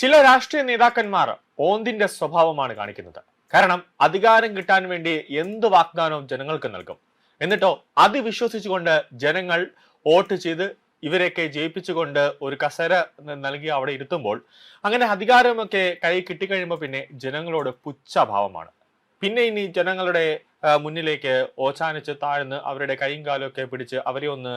ചില രാഷ്ട്രീയ നേതാക്കന്മാർ ഓന്തിന്റെ സ്വഭാവമാണ് കാണിക്കുന്നത്. കാരണം അധികാരം കിട്ടാൻ വേണ്ടി എന്ത് വാഗ്ദാനവും ജനങ്ങൾക്ക് നൽകും. എന്നിട്ടോ അത് വിശ്വസിച്ചുകൊണ്ട് ജനങ്ങൾ വോട്ട് ചെയ്ത് ഇവരെയൊക്കെ ജയിപ്പിച്ചുകൊണ്ട് ഒരു കസേര നൽകി അവിടെ ഇരുത്തുമ്പോൾ അങ്ങനെ അധികാരമൊക്കെ കൈ കിട്ടിക്കഴിയുമ്പോൾ പിന്നെ ജനങ്ങളോട് പുച്ഛഭാവമാണ്. പിന്നെ ഇനി ജനങ്ങളുടെ മുന്നിലേക്ക് ഓച്ചാനിച്ച് താഴ്ന്ന് അവരുടെ കൈയും കാലും ഒക്കെ പിടിച്ച് അവരെ ഒന്ന്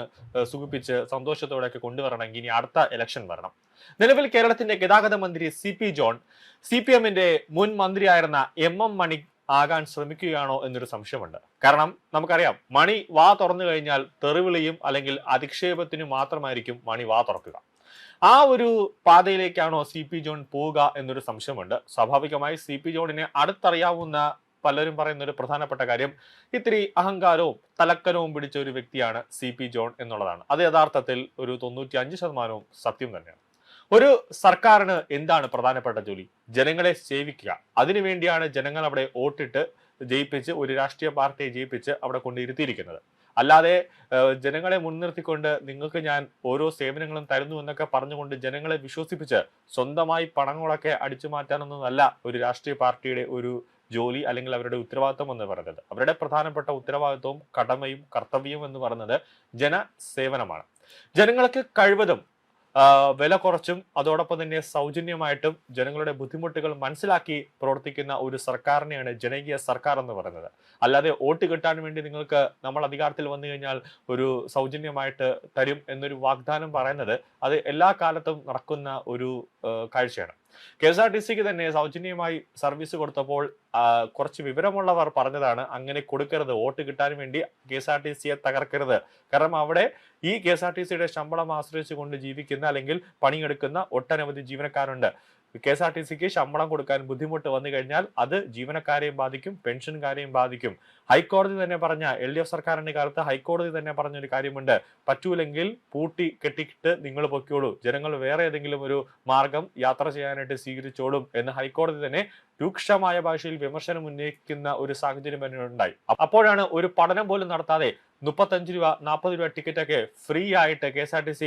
സുഖിപ്പിച്ച് സന്തോഷത്തോടെയൊക്കെ കൊണ്ടുവരണമെങ്കിൽ ഇനി അടുത്ത ഇലക്ഷൻ വരണം. നിലവിൽ കേരളത്തിന്റെ ഗതാഗത മന്ത്രി CP ജോൺ CPM-ന്റെ മുൻ മന്ത്രിയായിരുന്ന MM മണി ആകാൻ ശ്രമിക്കുകയാണോ എന്നൊരു സംശയമുണ്ട്. കാരണം നമുക്കറിയാം, മണി വാ തുറന്നു കഴിഞ്ഞാൽ തെറിവിളിയും അല്ലെങ്കിൽ അധിക്ഷേപത്തിനു മാത്രമായിരിക്കും മണി വാ തുറക്കുക. ആ ഒരു പാതയിലേക്കാണോ CP ജോൺ പോവുക എന്നൊരു സംശയമുണ്ട്. സ്വാഭാവികമായി CP ജോണിനെ അടുത്തറിയാവുന്ന പലരും പറയുന്ന ഒരു പ്രധാനപ്പെട്ട കാര്യം ഇത്തിരി അഹങ്കാരവും തലക്കനവും പിടിച്ച ഒരു വ്യക്തിയാണ് CP ജോൺ എന്നുള്ളതാണ്. അത് യഥാർത്ഥത്തിൽ ഒരു 95% സത്യം തന്നെയാണ്. ഒരു സർക്കാരിന് എന്താണ് പ്രധാനപ്പെട്ട ജോലി? ജനങ്ങളെ സേവിക്കുക. അതിനുവേണ്ടിയാണ് ജനങ്ങൾ അവിടെ വോട്ടിട്ട് ജയിപ്പിച്ച് ഒരു രാഷ്ട്രീയ പാർട്ടിയെ ജയിപ്പിച്ച് അവിടെ കൊണ്ടിരുത്തിയിരിക്കുന്നത്. അല്ലാതെ ജനങ്ങളെ മുൻനിർത്തിക്കൊണ്ട് നിങ്ങൾക്ക് ഞാൻ ഓരോ സേവനങ്ങളും തരുന്നു എന്നൊക്കെ പറഞ്ഞുകൊണ്ട് ജനങ്ങളെ വിശ്വസിപ്പിച്ച് സ്വന്തമായി പണങ്ങളൊക്കെ അടിച്ചു മാറ്റാനൊന്നുമല്ല ഒരു രാഷ്ട്രീയ പാർട്ടിയുടെ ഒരു ജോലി അല്ലെങ്കിൽ അവരുടെ ഉത്തരവാദിത്വം എന്ന് പറയുന്നത്. അവരുടെ പ്രധാനപ്പെട്ട ഉത്തരവാദിത്വവും കടമയും കർത്തവ്യവും എന്ന് പറയുന്നത് ജനസേവനമാണ്. ജനങ്ങൾക്ക് കഴിവതും വില കുറച്ചും അതോടൊപ്പം തന്നെ സൗജന്യമായിട്ടും ജനങ്ങളുടെ ബുദ്ധിമുട്ടുകൾ മനസ്സിലാക്കി പ്രവർത്തിക്കുന്ന ഒരു സർക്കാരിനെയാണ് ജനകീയ സർക്കാർ എന്ന് പറയുന്നത്. അല്ലാതെ വോട്ട് കിട്ടാൻ വേണ്ടി നിങ്ങൾക്ക് നമ്മൾ അധികാരത്തിൽ വന്നു കഴിഞ്ഞാൽ ഒരു സൗജന്യമായിട്ട് തരും എന്നൊരു വാഗ്ദാനം പറയുന്നത് അത് എല്ലാ കാലത്തും നടക്കുന്ന ഒരു കാഴ്ചയാണ്. KSRTCക്ക് തന്നെ സൗജന്യമായി സർവീസ് കൊടുത്തപ്പോൾ കുറച്ച് വിവരമുള്ളവർ പറഞ്ഞതാണ് അങ്ങനെ കൊടുക്കരുത്, വോട്ട് കിട്ടാൻ വേണ്ടി KSRTCയെ തകർക്കരുത്. കാരണം അവിടെ ഈ KSRTCയുടെ ശമ്പളം ആശ്രയിച്ചുകൊണ്ട് ജീവിക്കുന്ന അല്ലെങ്കിൽ പണിയെടുക്കുന്ന ഒട്ടനവധി ജീവനക്കാരുണ്ട്. KSRTCക്ക് ശമ്പളം കൊടുക്കാൻ ബുദ്ധിമുട്ട് വന്നു കഴിഞ്ഞാൽ അത് ജീവനക്കാരെയും ബാധിക്കും, പെൻഷൻകാരെയും ബാധിക്കും. ഹൈക്കോടതി തന്നെ പറഞ്ഞ LDF സർക്കാരിന്റെ കാലത്ത് ഹൈക്കോടതി തന്നെ പറഞ്ഞൊരു കാര്യമുണ്ട്, പറ്റൂലെങ്കിൽ പൂട്ടി കെട്ടിയിട്ട് നിങ്ങൾ പൊയ്ക്കോളൂ, ജനങ്ങൾ വേറെ ഏതെങ്കിലും ഒരു മാർഗം യാത്ര ചെയ്യാനായിട്ട് സ്വീകരിച്ചോളും എന്ന് ഹൈക്കോടതി തന്നെ രൂക്ഷമായ ഭാഷയിൽ വിമർശനം ഉന്നയിക്കുന്ന ഒരു സാഹചര്യം തന്നെ ഉണ്ടായി. അപ്പോഴാണ് ഒരു പഠനം പോലും നടത്താതെ 35 രൂപ 40 രൂപ ടിക്കറ്റൊക്കെ ഫ്രീ ആയിട്ട് KSRTC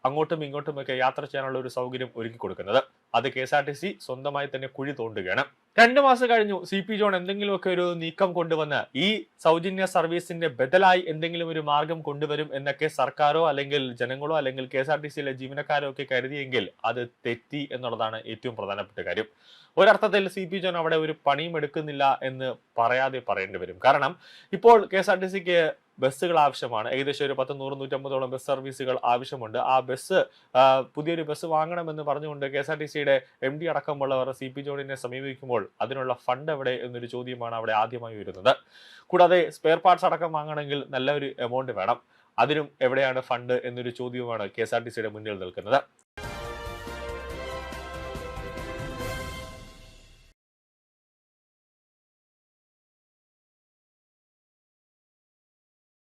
അങ്ങോട്ടും ഇങ്ങോട്ടും ഒക്കെ യാത്ര ചെയ്യാനുള്ള ഒരു സൗകര്യം ഒരുക്കി കൊടുക്കുന്നത്. അത് KSRTC സ്വന്തമായി തന്നെ കുഴി തോണ്ടുകയാണ്. 2 മാസം കഴിഞ്ഞു CP ജോൺ എന്തെങ്കിലുമൊക്കെ ഒരു നീക്കം കൊണ്ടുവന്ന് ഈ സൗജന്യ സർവീസിന്റെ ബദലായി എന്തെങ്കിലും ഒരു മാർഗം കൊണ്ടുവരും എന്നൊക്കെ സർക്കാരോ അല്ലെങ്കിൽ ജനങ്ങളോ അല്ലെങ്കിൽ KSRTCയിലെ ജീവനക്കാരോ ഒക്കെ കരുതിയെങ്കിൽ അത് തെറ്റി എന്നുള്ളതാണ് ഏറ്റവും പ്രധാനപ്പെട്ട കാര്യം. ഒരർത്ഥത്തിൽ CP ജോൺ അവിടെ ഒരു പണിയും എടുക്കുന്നില്ല എന്ന് പറയാതെ പറയേണ്ടി വരും. കാരണം ഇപ്പോൾ KSRTCക്ക് ബസ്സുകൾ ആവശ്യമാണ്. ഏകദേശം ഒരു 100-150 ബസ് സർവീസുകൾ ആവശ്യമുണ്ട്. ആ ബസ് പുതിയൊരു ബസ് വാങ്ങണമെന്ന് പറഞ്ഞുകൊണ്ട് KSRTCയുടെ MD അടക്കമുള്ളവർ CP ജോണിനെ സമീപിക്കുമ്പോൾ അതിനുള്ള ഫണ്ട് എവിടെ എന്നൊരു ചോദ്യമാണ് അവിടെ ആദ്യമായി വരുന്നത്. കൂടാതെ സ്പെയർ പാർട്സ് അടക്കം വാങ്ങണമെങ്കിൽ നല്ലൊരു എമൗണ്ട് വേണം. അതിനും എവിടെയാണ് ഫണ്ട് എന്നൊരു ചോദ്യവുമാണ് KSRTCയുടെ മുന്നിൽ നിൽക്കുന്നത്.